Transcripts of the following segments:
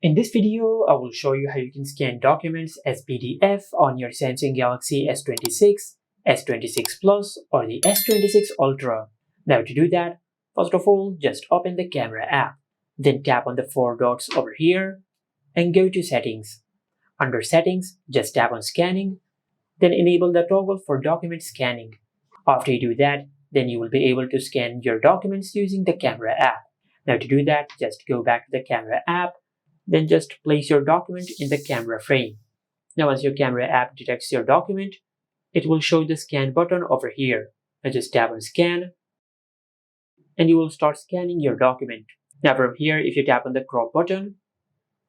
In this video, I will show you how you can scan documents as PDF on your Samsung Galaxy S26, S26 Plus, or the S26 Ultra. Now to do that, first of all, just open the camera app. Then tap on the four dots over here and go to Settings. Under Settings, just tap on Scanning, then enable the toggle for document scanning. After you do that, then you will be able to scan your documents using the camera app. Now to do that, just go back to the camera app. Then just place your document in the camera frame. Now once your camera app detects your document, it will show the scan button over here. Now just tap on scan and you will start scanning your document. Now from here, if you tap on the crop button,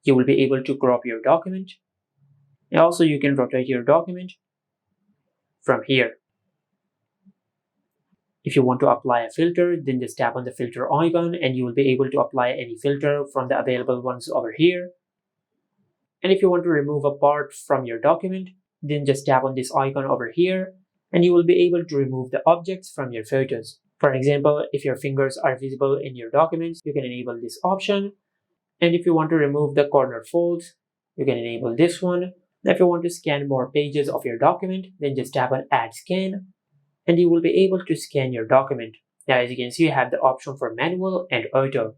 you will be able to crop your document. And also you can rotate your document from here. If you want to apply a filter, then just tap on the filter icon and you will be able to apply any filter from the available ones over here. And if you want to remove a part from your document, then just tap on this icon over here and you will be able to remove the objects from your photos. For example, if your fingers are visible in your documents, you can enable this option. And if you want to remove the corner folds, you can enable this one. Now if you want to scan more pages of your document, then just tap on Add Scan and you will be able to scan your document. Now as you can see, you have the option for manual and auto.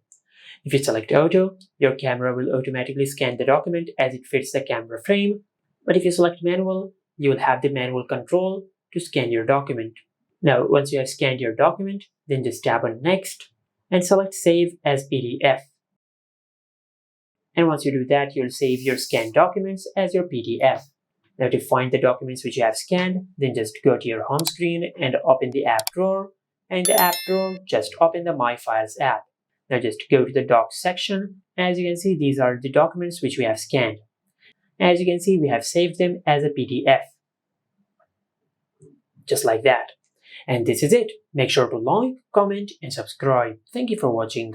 If you select auto, your camera will automatically scan the document as it fits the camera frame. But if you select manual, you will have the manual control to scan your document. Now once you have scanned your document, then just tap on Next and select Save as PDF. And once you do that, you'll save your scanned documents as your PDF. Now to find the documents which you have scanned, then just go to your home screen and open the app drawer. And in the app drawer, just open the My Files app. Now just go to the Docs section. As you can see, these are the documents which we have scanned. As you can see, we have saved them as a PDF. Just like that. And this is it. Make sure to like, comment, and subscribe. Thank you for watching.